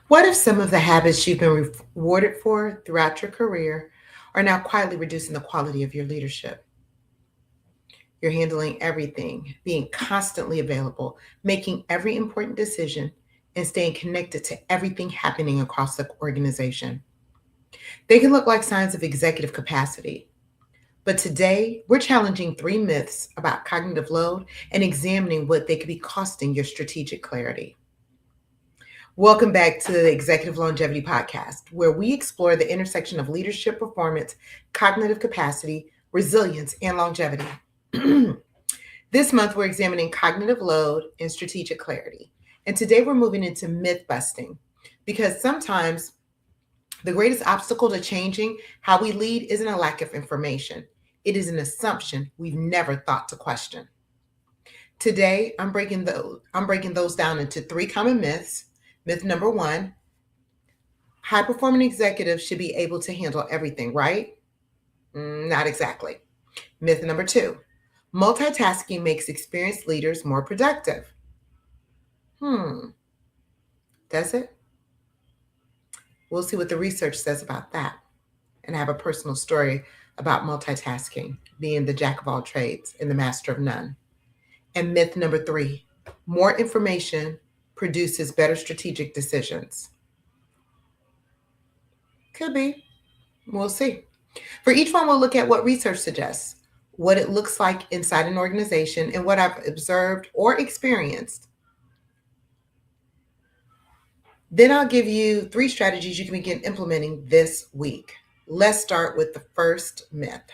What if some of the habits you've been rewarded for throughout your career are now quietly reducing the quality of your leadership? You're handling everything, being constantly available, making every important decision, and staying connected to everything happening across the organization. They can look like signs of executive capacity. But today, we're challenging three myths about cognitive load and examining what they could be costing your strategic clarity. Welcome back to the Executive Longevity Podcast, where we explore the intersection of leadership performance, cognitive capacity, resilience, and longevity. This month, we're examining cognitive load and strategic clarity. And today, we're moving into myth busting because sometimes the greatest obstacle to changing how we lead isn't a lack of information, it is an assumption we've never thought to question. Today, I'm breaking those down into three common myths. Myth number one: high performing executives should be able to handle everything, right? Not exactly. Myth number two: multitasking makes experienced leaders more productive. Hmm, does it? We'll see what the research says about that. And I have a personal story about multitasking, being the jack of all trades and the master of none. And myth number three: more information produces better strategic decisions. Could be. We'll see. For each one, we'll look at what research suggests, what it looks like inside an organization, and what I've observed or experienced. Then I'll give you three strategies you can begin implementing this week. Let's start with the first myth.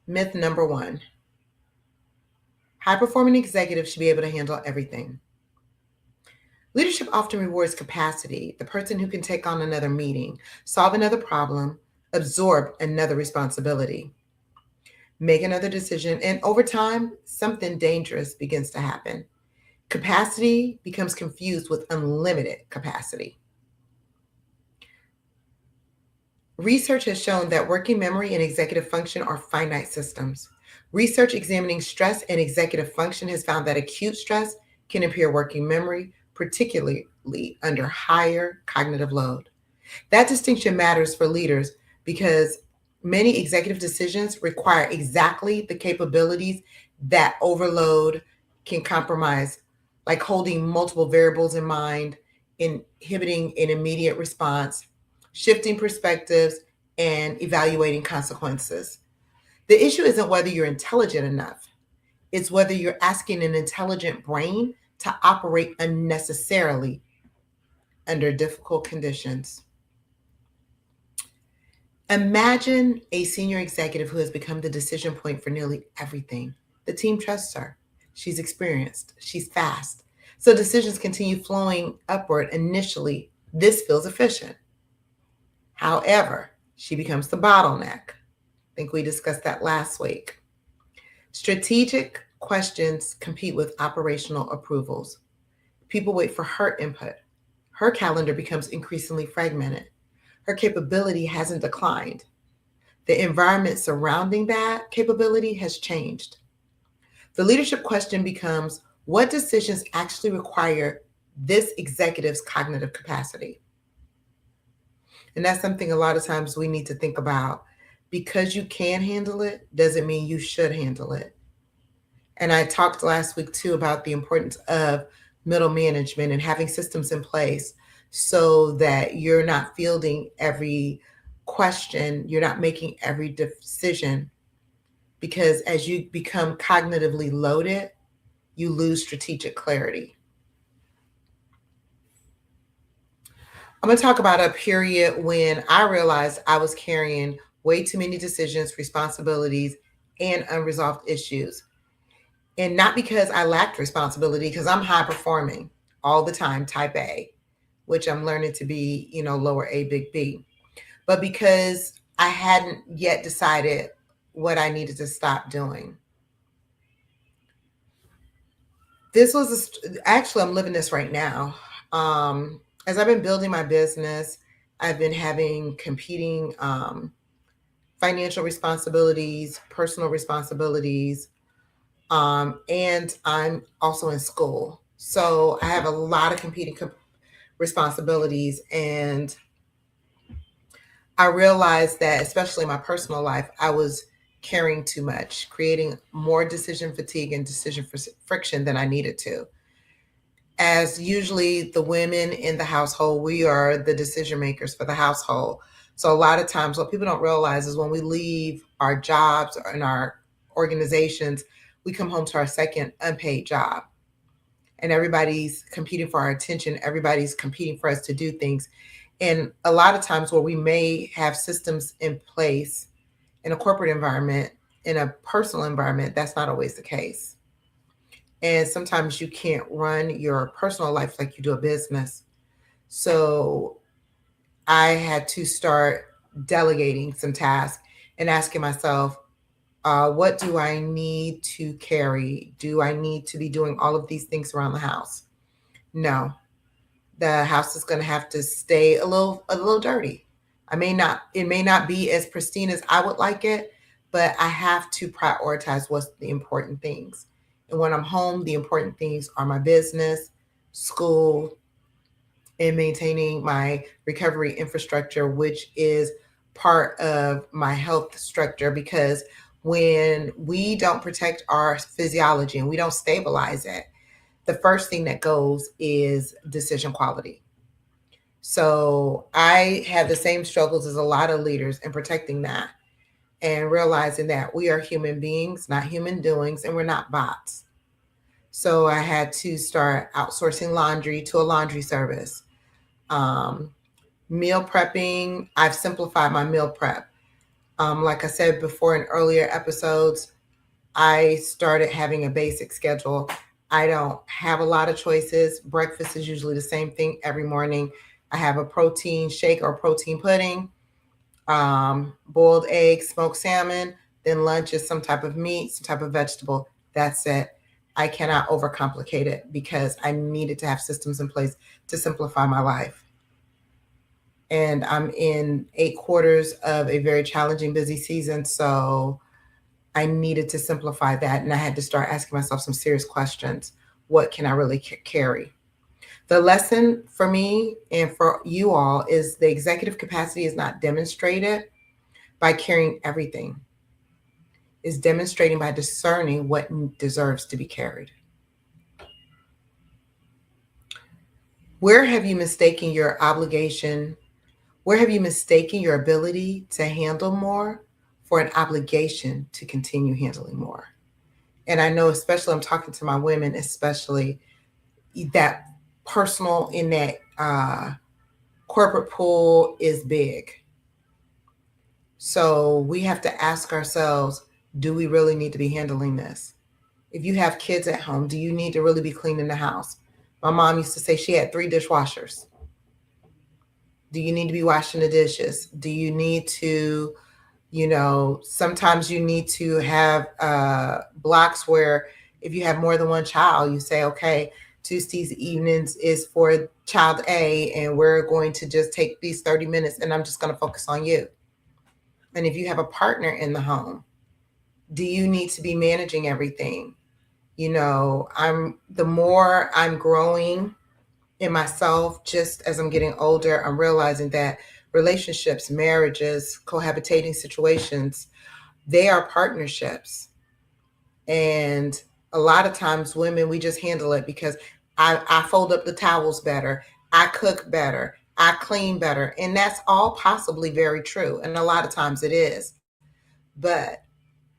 Myth number one: high performing executives should be able to handle everything. Leadership often rewards capacity, the person who can take on another meeting, solve another problem, absorb another responsibility, make another decision, and over time, something dangerous begins to happen. Capacity becomes confused with unlimited capacity. Research has shown that working memory and executive function are finite systems. Research examining stress and executive function has found that acute stress can impair working memory, particularly under higher cognitive load. That distinction matters for leaders because many executive decisions require exactly the capabilities that overload can compromise, like holding multiple variables in mind, inhibiting an immediate response, shifting perspectives, and evaluating consequences. The issue isn't whether you're intelligent enough, it's whether you're asking an intelligent brain to operate unnecessarily under difficult conditions. Imagine a senior executive who has become the decision point for nearly everything. The team trusts her. She's experienced. She's fast. So decisions continue flowing upward initially. This feels efficient. However, she becomes the bottleneck. I think we discussed that last week. Strategic questions compete with operational approvals. People wait for her input. Her calendar becomes increasingly fragmented. Her capability hasn't declined. The environment surrounding that capability has changed. The leadership question becomes, what decisions actually require this executive's cognitive capacity? And that's something a lot of times we need to think about. Because you can handle it doesn't mean you should handle it. And I talked last week too about the importance of middle management and having systems in place so that you're not fielding every question, you're not making every decision, because as you become cognitively loaded, you lose strategic clarity. I'm going to talk about a period when I realized I was carrying way too many decisions, responsibilities, and unresolved issues. And not because I lacked responsibility, because I'm high performing all the time, type A, which I'm learning to be, lower A, big B, but because I hadn't yet decided what I needed to stop doing. Actually, I'm living this right now. As I've been building my business, I've been having competing financial responsibilities, personal responsibilities, and I'm also in school. So I have a lot of competing responsibilities. And I realized that, especially in my personal life, I was carrying too much, creating more decision fatigue and decision friction than I needed to. As usually the women in the household, we are the decision makers for the household. So a lot of times what people don't realize is when we leave our jobs and our organizations, we come home to our second unpaid job. And everybody's competing for our attention. Everybody's competing for us to do things. And a lot of times where we may have systems in place in a corporate environment, in a personal environment, that's not always the case. And sometimes you can't run your personal life like you do a business. So I had to start delegating some tasks and asking myself, what do I need to carry? Do I need to be doing all of these things around the house? No, the house is going to have to stay a little dirty. It may not be as pristine as I would like it, but I have to prioritize what's the important things. And when I'm home, the important things are my business, school, and maintaining my recovery infrastructure, which is part of my health structure. Because when we don't protect our physiology and we don't stabilize it, the first thing that goes is decision quality. So I have the same struggles as a lot of leaders in protecting that and realizing that we are human beings, not human doings, and we're not bots. So I had to start outsourcing laundry to a laundry service. Um, Meal prepping, I've simplified my meal prep. Like I said before in earlier episodes, I started having a basic schedule. I don't have a lot of choices. Breakfast is usually the same thing every morning. I have a protein shake or protein pudding, boiled eggs, smoked salmon. Then lunch is some type of meat, some type of vegetable. That's it. I cannot overcomplicate it because I needed to have systems in place to simplify my life. And I'm in 8 quarters of a very challenging, busy season. So I needed to simplify that. And I had to start asking myself some serious questions. What can I really carry? The lesson for me and for you all is the executive capacity is not demonstrated by carrying everything. Is demonstrating by discerning what deserves to be carried. Where have you mistaken your obligation? Where have you mistaken your ability to handle more for an obligation to continue handling more? And I know, especially I'm talking to my women, especially that personal in that corporate pool is big. So we have to ask ourselves, do we really need to be handling this? If you have kids at home, do you need to really be cleaning the house? My mom used to say she had 3 dishwashers. Do you need to be washing the dishes? Do you need to, sometimes you need to have blocks where if you have more than one child, you say, okay, Tuesdays evenings is for child A, and we're going to just take these 30 minutes and I'm just going to focus on you. And if you have a partner in the home, do you need to be managing everything? The more I'm growing in myself, just as I'm getting older, I'm realizing that relationships, marriages, cohabitating situations, they are partnerships. And a lot of times women, we just handle it because I fold up the towels better, I cook better, I clean better. And that's all possibly very true. And a lot of times it is. But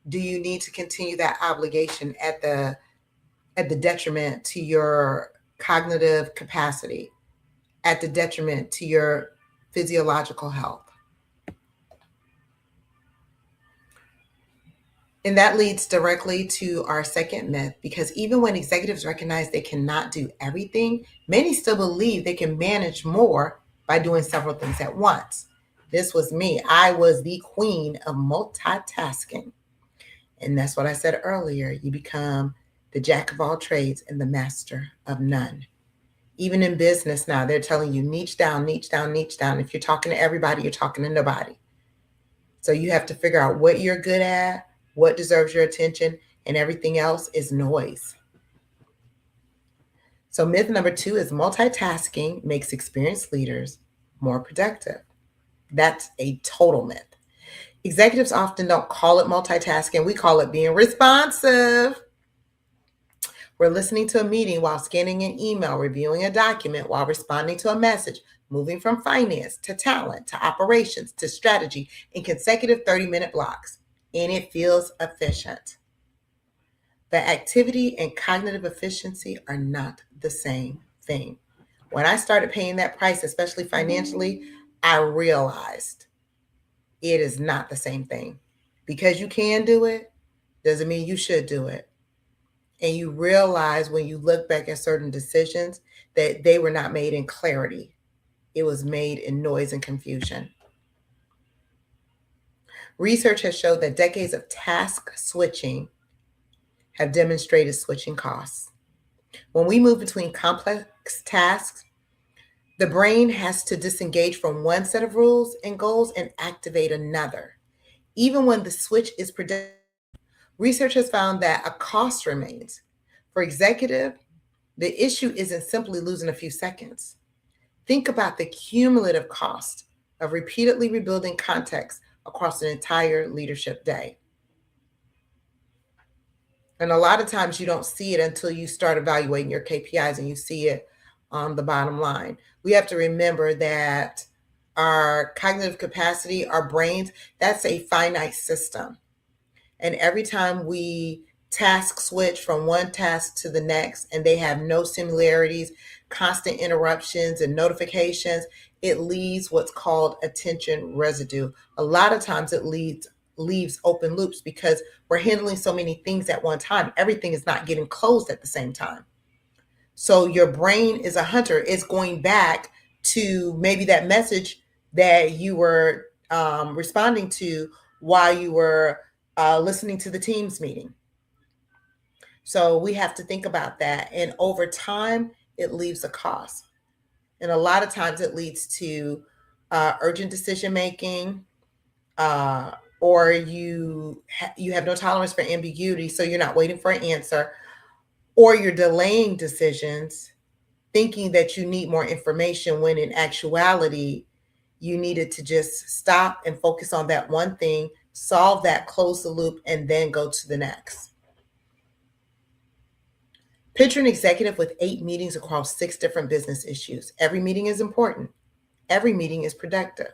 do you need to continue that obligation at the detriment to your cognitive capacity, at the detriment to your physiological health? And that leads directly to our second myth, because even when executives recognize they cannot do everything, many still believe they can manage more by doing several things at once. This was me. I was the queen of multitasking. And that's what I said earlier. You become the jack of all trades and the master of none. Even in business now, they're telling you niche down, niche down, niche down. If you're talking to everybody, you're talking to nobody. So you have to figure out what you're good at, what deserves your attention, and everything else is noise. So, myth number 2 is multitasking makes experienced leaders more productive. That's a total myth. Executives often don't call it multitasking, we call it being responsive. We're listening to a meeting while scanning an email, reviewing a document while responding to a message, moving from finance to talent to operations to strategy in consecutive 30-minute blocks. And it feels efficient. The activity and cognitive efficiency are not the same thing. When I started paying that price, especially financially, I realized it is not the same thing. Because you can do it doesn't mean you should do it. And you realize when you look back at certain decisions that they were not made in clarity. It was made in noise and confusion. Research has showed that decades of task switching have demonstrated switching costs. When we move between complex tasks, the brain has to disengage from one set of rules and goals and activate another. Even when the switch is productive, research has found that a cost remains. For executive, the issue isn't simply losing a few seconds. Think about the cumulative cost of repeatedly rebuilding context across an entire leadership day. And a lot of times you don't see it until you start evaluating your KPIs and you see it on the bottom line. We have to remember that our cognitive capacity, our brains, that's a finite system. And every time we task switch from one task to the next and they have no similarities, constant interruptions and notifications, it leaves what's called attention residue. A lot of times it leaves open loops because we're handling so many things at one time. Everything is not getting closed at the same time. So your brain is a hunter. It's going back to maybe that message that you were responding to while you were listening to the Teams meeting. So we have to think about that. And over time, it leaves a cost. And a lot of times it leads to urgent decision making, or you have no tolerance for ambiguity, so you're not waiting for an answer, or you're delaying decisions, thinking that you need more information when in actuality you needed to just stop and focus on that one thing, solve that, close the loop, and then go to the next. Picture an executive with 8 meetings across 6 different business issues. Every meeting is important. Every meeting is productive.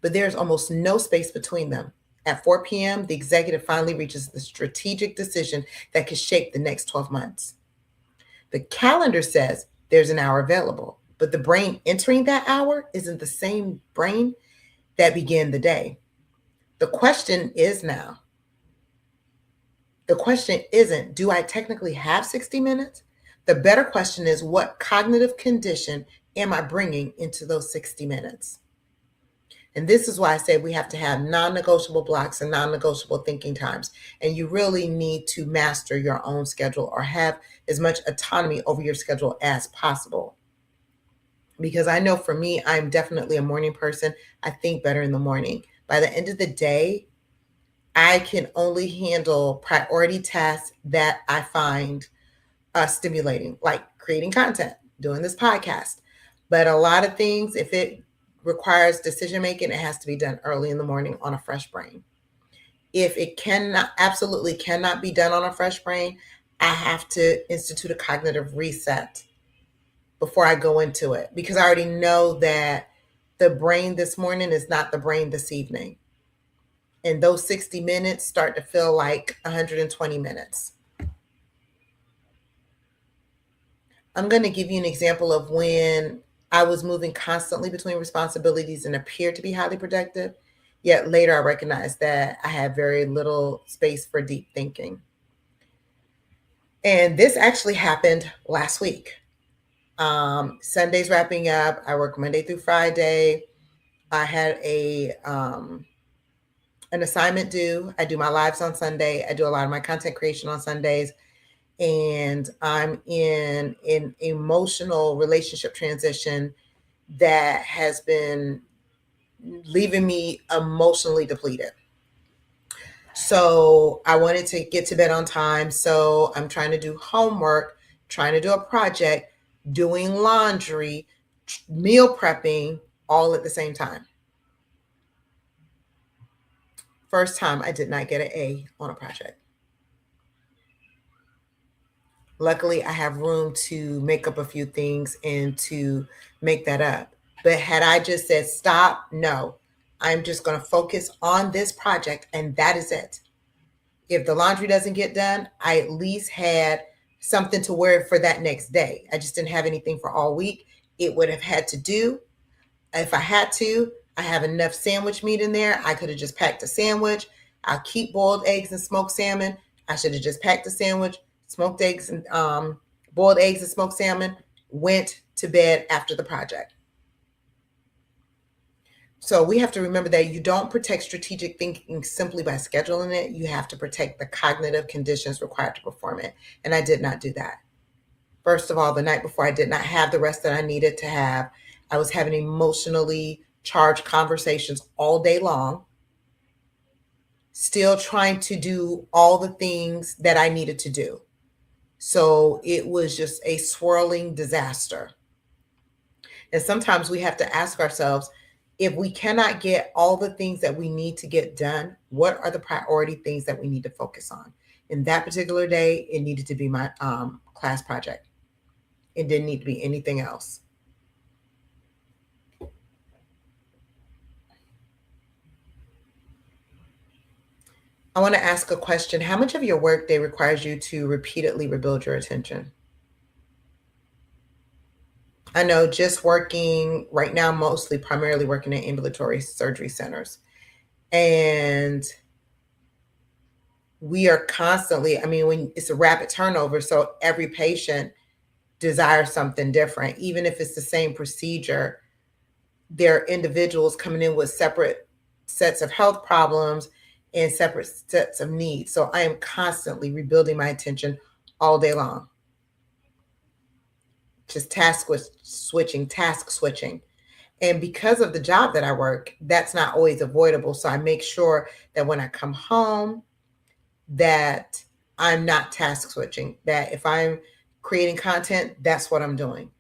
But there's almost no space between them. At 4 p.m., the executive finally reaches the strategic decision that could shape the next 12 months. The calendar says there's an hour available, but the brain entering that hour isn't the same brain that began the day. The question isn't, do I technically have 60 minutes? The better question is, what cognitive condition am I bringing into those 60 minutes? And this is why I say we have to have non-negotiable blocks and non-negotiable thinking times. And you really need to master your own schedule or have as much autonomy over your schedule as possible. Because I know for me, I'm definitely a morning person. I think better in the morning. By the end of the day, I can only handle priority tasks that I find stimulating, like creating content, doing this podcast. But a lot of things, if it requires decision making, it has to be done early in the morning on a fresh brain. If it absolutely cannot be done on a fresh brain, I have to institute a cognitive reset before I go into it, because I already know that the brain this morning is not the brain this evening. And those 60 minutes start to feel like 120 minutes. I'm going to give you an example of when I was moving constantly between responsibilities and appeared to be highly productive, yet later I recognized that I had very little space for deep thinking. And this actually happened last week. Sunday's wrapping up. I work Monday through Friday. I had an assignment due. I do my lives on Sunday. I do a lot of my content creation on Sundays. And I'm in an emotional relationship transition that has been leaving me emotionally depleted. So I wanted to get to bed on time. So I'm trying to do homework trying to do a project, doing laundry, meal prepping, all at the same time. First time I did not get an A on a project. Luckily, I have room to make up a few things and to make that up. But had I just said, stop, no, I'm just going to focus on this project and that is it. If the laundry doesn't get done, I at least had something to wear for that next day. I just didn't have anything for all week. It would have had to do. If I had to, I have enough sandwich meat in there. I could have just packed a sandwich. I'll keep boiled eggs and smoked salmon. I should have just packed a sandwich, smoked eggs and boiled eggs and smoked salmon, went to bed after the project. So we have to remember that you don't protect strategic thinking simply by scheduling it. You have to protect the cognitive conditions required to perform it. And I did not do that. First of all, the night before, I did not have the rest that I needed to have. I was having emotionally charged conversations all day long, still trying to do all the things that I needed to do. So it was just a swirling disaster. And sometimes we have to ask ourselves, if we cannot get all the things that we need to get done, what are the priority things that we need to focus on? In that particular day, it needed to be my class project. It didn't need to be anything else. I want to ask a question. How much of your workday requires you to repeatedly rebuild your attention? I know just working right now, mostly primarily working in ambulatory surgery centers. And we are constantly, I mean, when it's a rapid turnover, so every patient desires something different. Even if it's the same procedure, there are individuals coming in with separate sets of health problems and separate sets of needs. So I am constantly rebuilding my attention all day long. Just task switching. And because of the job that I work, that's not always avoidable. So I make sure that when I come home, that I'm not task switching, that if I'm creating content, that's what I'm doing.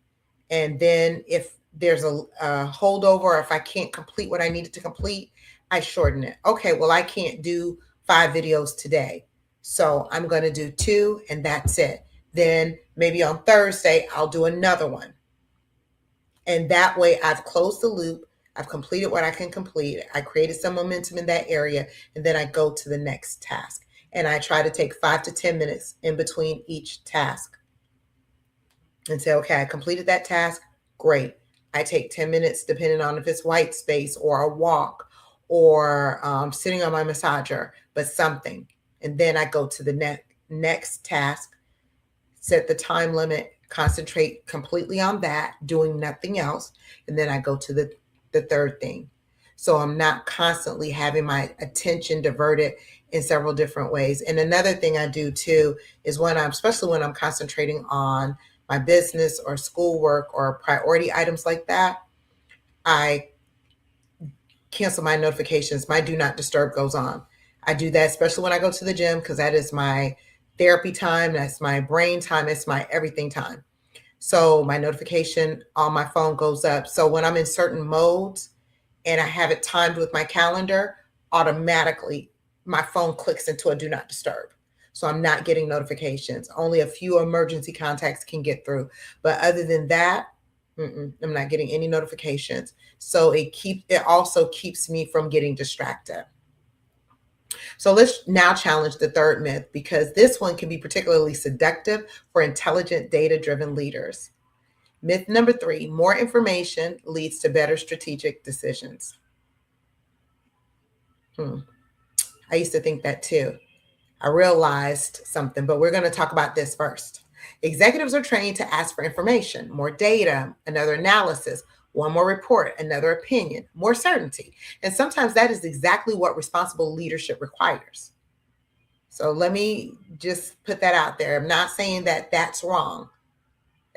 And then if there's a holdover, or if I can't complete what I needed to complete, I shorten it. Okay, well, I can't do 5 videos today. So I'm going to do 2 and that's it. Then maybe on Thursday, I'll do another one. And that way I've closed the loop. I've completed what I can complete. I created some momentum in that area. And then I go to the next task. And I try to take 5 to 10 minutes in between each task and say, okay, I completed that task. Great. I take 10 minutes, depending on if it's white space or a walk or sitting on my massager, but something. And then I go to the next task, set the time limit, concentrate completely on that, doing nothing else. And then I go to the third thing. So I'm not constantly having my attention diverted in several different ways. And another thing I do too is especially when I'm concentrating on my business or schoolwork or priority items like that, I cancel my notifications. My do not disturb goes on. I do that especially when I go to the gym, because that is my therapy time. That's my brain time. It's my everything time. So my notification on my phone goes up. So when I'm in certain modes and I have it timed with my calendar, automatically my phone clicks into a do not disturb. So I'm not getting notifications. Only a few emergency contacts can get through. But other than that, I'm not getting any notifications. So it also keeps me from getting distracted. So let's now challenge the third myth, because this one can be particularly seductive for intelligent, data-driven leaders. Myth number 3, more information leads to better strategic decisions. I used to think that too. I realized something, but we're going to talk about this first. Executives are trained to ask for information, more data, another analysis, one more report, another opinion, more certainty. And sometimes that is exactly what responsible leadership requires. So let me just put that out there. I'm not saying that that's wrong,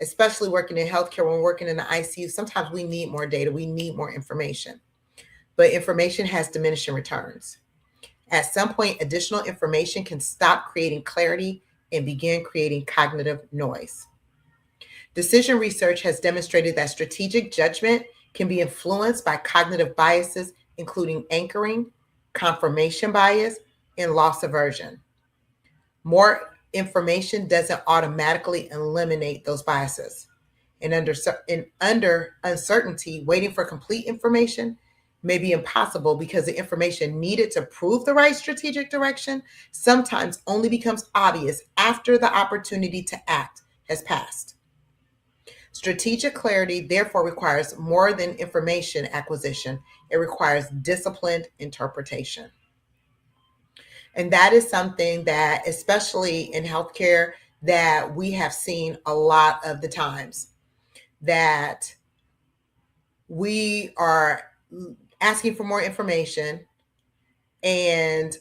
especially working in healthcare. When we're working in the ICU, sometimes we need more data, we need more information. But information has diminishing returns. At some point, additional information can stop creating clarity and begin creating cognitive noise. Decision research has demonstrated that strategic judgment can be influenced by cognitive biases, including anchoring, confirmation bias, and loss aversion. More information doesn't automatically eliminate those biases. And under uncertainty, waiting for complete information may be impossible because the information needed to prove the right strategic direction sometimes only becomes obvious after the opportunity to act has passed. Strategic clarity therefore requires more than information acquisition. It requires disciplined interpretation. And that is something that, especially in healthcare, that we have seen a lot of the times, that we are asking for more information. And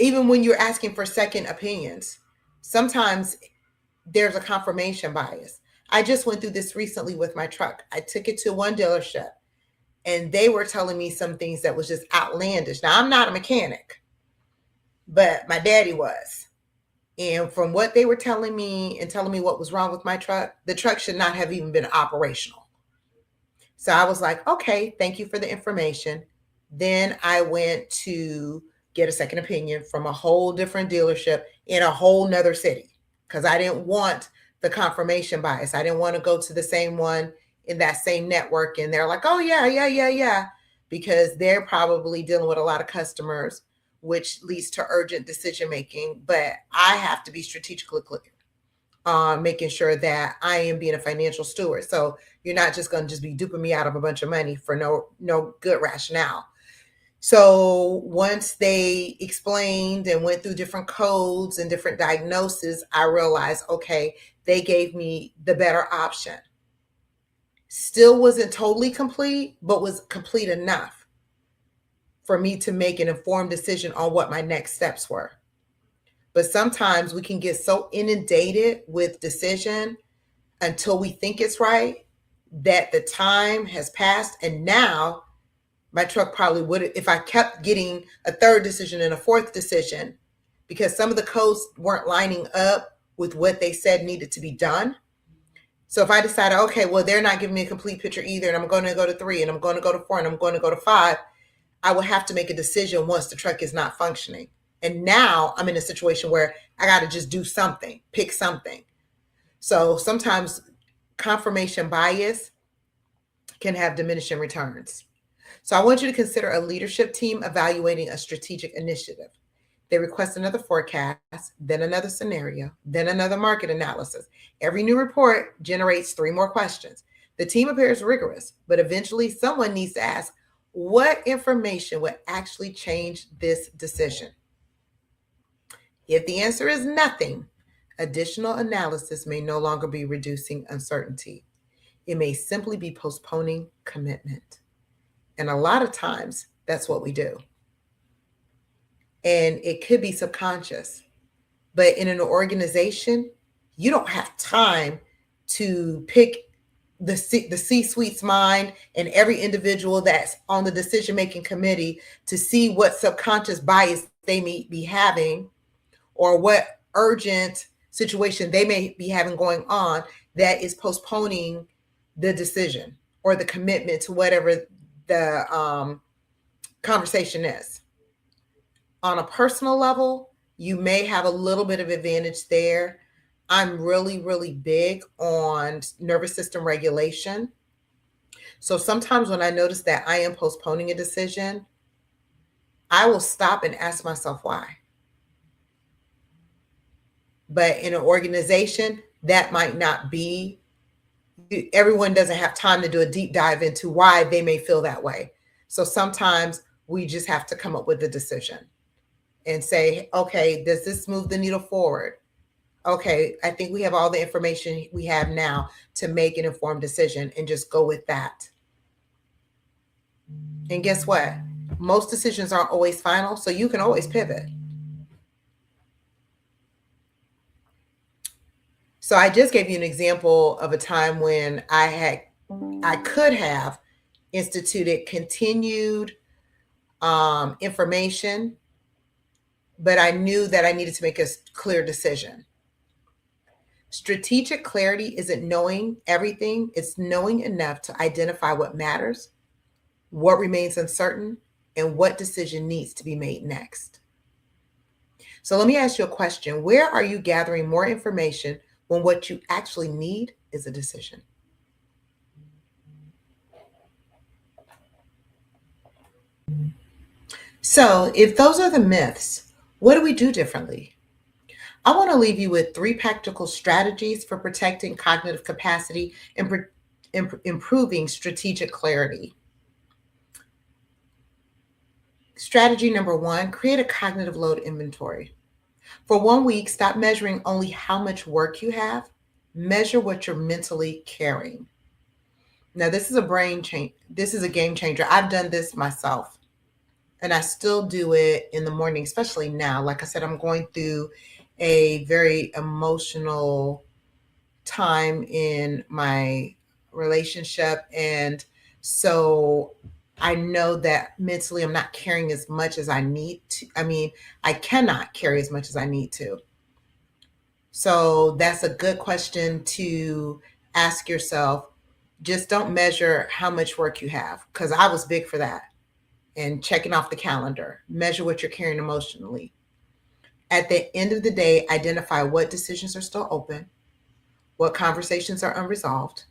even when you're asking for second opinions, sometimes there's a confirmation bias. I just went through this recently with my truck. I took it to one dealership and they were telling me some things that was just outlandish. Now, I'm not a mechanic, but my daddy was. And from what they were telling me and telling me what was wrong with my truck, the truck should not have even been operational. So I was like, okay, thank you for the information. Then I went to get a second opinion from a whole different dealership in a whole nother city because I didn't want the confirmation bias. I didn't want to go to the same one in that same network. And they're like, oh, yeah, because they're probably dealing with a lot of customers, which leads to urgent decision making. But I have to be strategically clear on making sure that I am being a financial steward. So you're not just going to just be duping me out of a bunch of money for no good rationale. So once they explained and went through different codes and different diagnoses, I realized, okay, they gave me the better option. Still wasn't totally complete, but was complete enough for me to make an informed decision on what my next steps were. But sometimes we can get so inundated with decision until we think it's right that the time has passed. And now my truck probably would, if I kept getting a third decision and a fourth decision, because some of the codes weren't lining up with what they said needed to be done. So if I decided, okay, well, they're not giving me a complete picture either, and I'm going to go to 3, and I'm going to go to 4, and I'm going to go to 5, I will have to make a decision once the truck is not functioning. And now I'm in a situation where I got to just do something, pick something. So sometimes confirmation bias can have diminishing returns. So I want you to consider a leadership team evaluating a strategic initiative. They request another forecast, then another scenario, then another market analysis. Every new report generates 3 more questions. The team appears rigorous, but eventually someone needs to ask, what information would actually change this decision? If the answer is nothing, additional analysis may no longer be reducing uncertainty. It may simply be postponing commitment. And a lot of times, that's what we do. And it could be subconscious. But in an organization, you don't have time to pick the C-suite's mind and every individual that's on the decision-making committee to see what subconscious bias they may be having or what urgent situation they may be having going on that is postponing the decision or the commitment to whatever the conversation is. On a personal level, you may have a little bit of advantage there. I'm really, really big on nervous system regulation. So sometimes when I notice that I am postponing a decision, I will stop and ask myself why. But in an organization, that might not be, everyone doesn't have time to do a deep dive into why they may feel that way. So sometimes we just have to come up with a decision and say, okay, does this move the needle forward? Okay, I think we have all the information we have now to make an informed decision and just go with that. And guess what? Most decisions aren't always final, so you can always pivot. So I just gave you an example of a time when I could have instituted continued information, but I knew that I needed to make a clear decision. Strategic clarity isn't knowing everything, it's knowing enough to identify what matters, what remains uncertain, and what decision needs to be made next. So let me ask you a question. Where are you gathering more information when what you actually need is a decision? So, if those are the myths, what do we do differently? I want to leave you with 3 practical strategies for protecting cognitive capacity and improving strategic clarity. Strategy number 1, create a cognitive load inventory. For 1 week, stop measuring only how much work you have, measure what you're mentally carrying. Now, this is a brain change. This is a game changer. I've done this myself, and I still do it in the morning, especially now. Like I said, I'm going through a very emotional time in my relationship. And so I know that mentally I'm not carrying as much as I need to. I mean, I cannot carry as much as I need to. So that's a good question to ask yourself. Just don't measure how much work you have, because I was big for that. And checking off the calendar, measure what you're carrying emotionally. At the end of the day, identify what decisions are still open, what conversations are unresolved,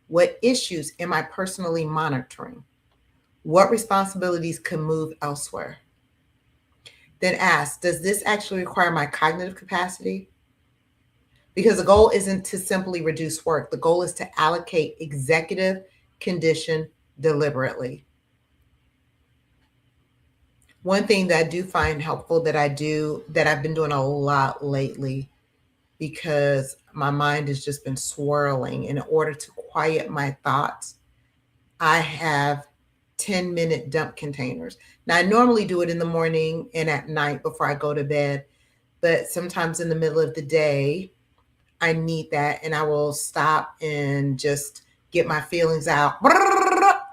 what issues am I personally monitoring, what responsibilities can move elsewhere. Then ask, does this actually require my cognitive capacity? Because the goal isn't to simply reduce work. The goal is to allocate executive condition deliberately. One thing that I do find helpful that I've been doing a lot lately, because my mind has just been swirling. In order to quiet my thoughts, I have 10-minute dump containers. Now, I normally do it in the morning and at night before I go to bed, but sometimes in the middle of the day, I need that, and I will stop and just get my feelings out.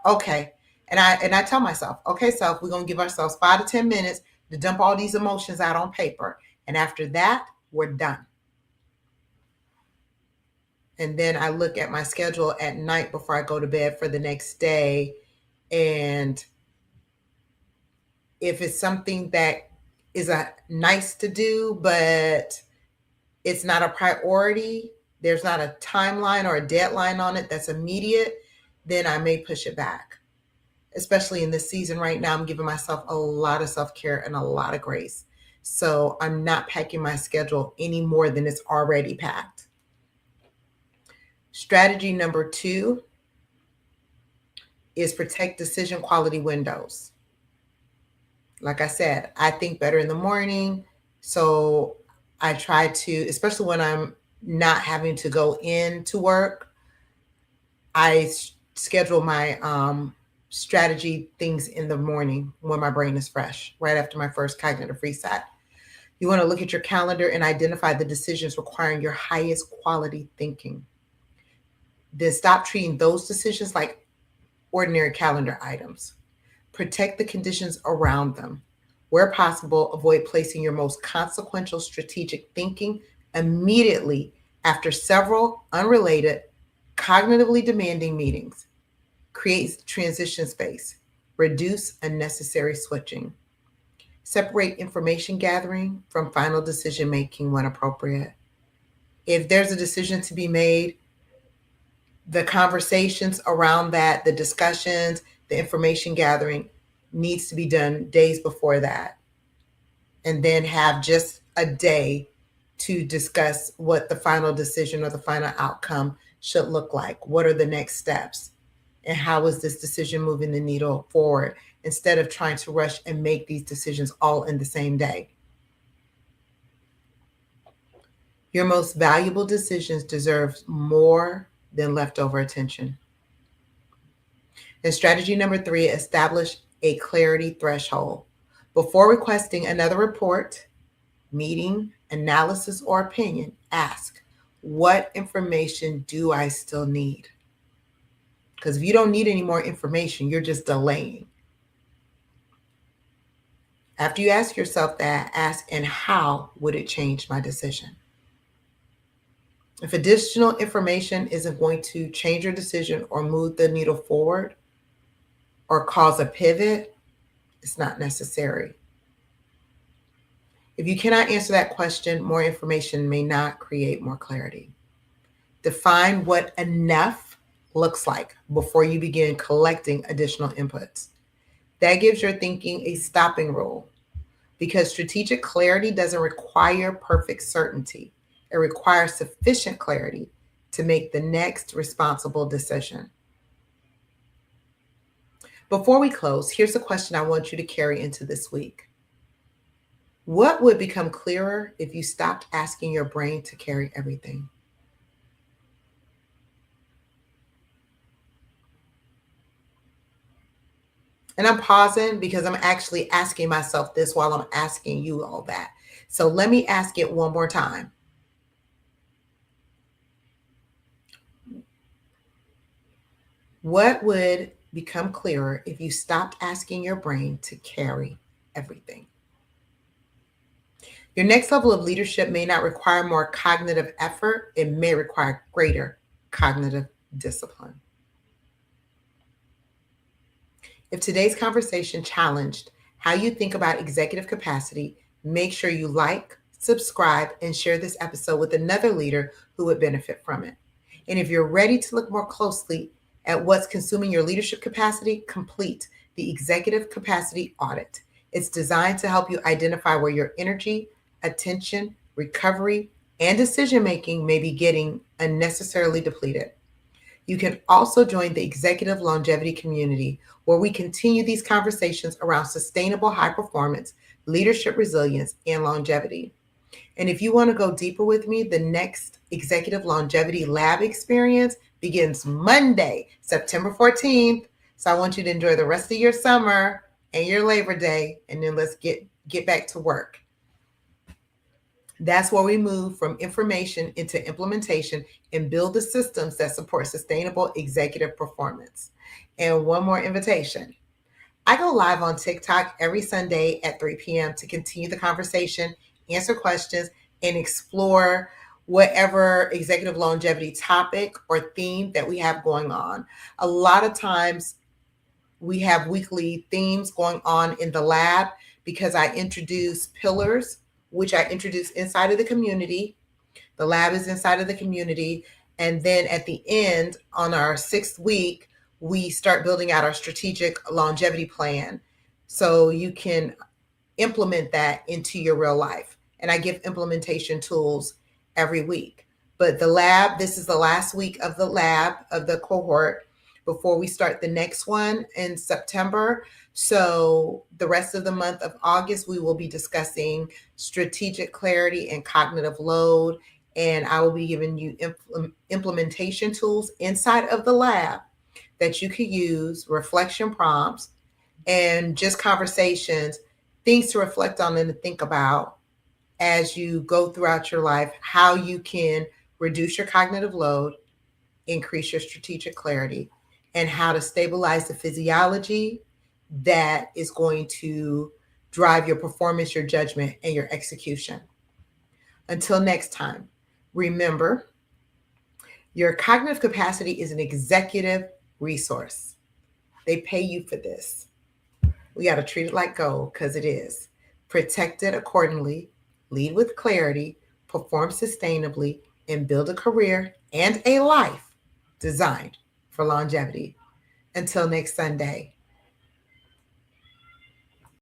Okay. And I tell myself, okay, self, we're gonna give ourselves 5 to 10 minutes to dump all these emotions out on paper. And after that, we're done. And then I look at my schedule at night before I go to bed for the next day. And if it's something that is a nice to do, but it's not a priority, there's not a timeline or a deadline on it that's immediate, then I may push it back. Especially in this season right now, I'm giving myself a lot of self-care and a lot of grace. So I'm not packing my schedule any more than it's already packed. Strategy number 2 is protect decision quality windows. Like I said, I think better in the morning. So I try to, especially when I'm not having to go into work, I schedule my strategy things in the morning when my brain is fresh, right after my first cognitive reset. You want to look at your calendar and identify the decisions requiring your highest quality thinking. Then stop treating those decisions like ordinary calendar items. Protect the conditions around them. Where possible, avoid placing your most consequential strategic thinking immediately after several unrelated, cognitively demanding meetings. Create transition space. Reduce unnecessary switching. Separate information gathering from final decision making when appropriate. If there's a decision to be made, the conversations around that, the discussions, the information gathering needs to be done days before that. And then have just a day to discuss what the final decision or the final outcome should look like. What are the next steps? And how is this decision moving the needle forward, instead of trying to rush and make these decisions all in the same day. Your most valuable decisions deserve more than leftover attention. And strategy number 3, establish a clarity threshold. Before requesting another report, meeting, analysis, or opinion, ask, what information do I still need? Because if you don't need any more information, you're just delaying. After you ask yourself that, ask, and how would it change my decision? If additional information isn't going to change your decision or move the needle forward or cause a pivot, it's not necessary. If you cannot answer that question, more information may not create more clarity. Define what enough looks like before you begin collecting additional inputs. That gives your thinking a stopping rule because strategic clarity doesn't require perfect certainty. It requires sufficient clarity to make the next responsible decision. Before we close, here's a question I want you to carry into this week. What would become clearer if you stopped asking your brain to carry everything? And I'm pausing because I'm actually asking myself this while I'm asking you all that. So let me ask it one more time. What would become clearer if you stopped asking your brain to carry everything? Your next level of leadership may not require more cognitive effort, it may require greater cognitive discipline. If today's conversation challenged how you think about executive capacity, make sure you like, subscribe, and share this episode with another leader who would benefit from it. And if you're ready to look more closely at what's consuming your leadership capacity, complete the Executive Capacity Audit. It's designed to help you identify where your energy, attention, recovery, and decision making may be getting unnecessarily depleted. You can also join the Executive Longevity Community, where we continue these conversations around sustainable high performance, leadership resilience, and longevity. And if you want to go deeper with me, the next Executive Longevity Lab experience begins Monday, September 14th. So I want you to enjoy the rest of your summer and your Labor Day, and then let's get back to work. That's where we move from information into implementation and build the systems that support sustainable executive performance. And one more invitation. I go live on TikTok every Sunday at 3 p.m. to continue the conversation, answer questions, and explore whatever executive longevity topic or theme that we have going on. A lot of times we have weekly themes going on in the lab because I introduce pillars, which I introduce inside of the community. The lab is inside of the community. And then at the end, on our 6th week, we start building out our strategic longevity plan so you can implement that into your real life. And I give implementation tools every week. But the lab, this is the last week of the lab of the cohort before we start the next one in September. So the rest of the month of August, we will be discussing strategic clarity and cognitive load. And I will be giving you implementation tools inside of the lab that you could use, reflection prompts, and just conversations, things to reflect on and to think about as you go throughout your life, how you can reduce your cognitive load, increase your strategic clarity, and how to stabilize the physiology that is going to drive your performance, your judgment, and your execution. Until next time, remember, your cognitive capacity is an executive resource. They pay you for this. We got to treat it like gold because it is. Protect it accordingly, lead with clarity, perform sustainably, and build a career and a life designed for longevity. Until next Sunday,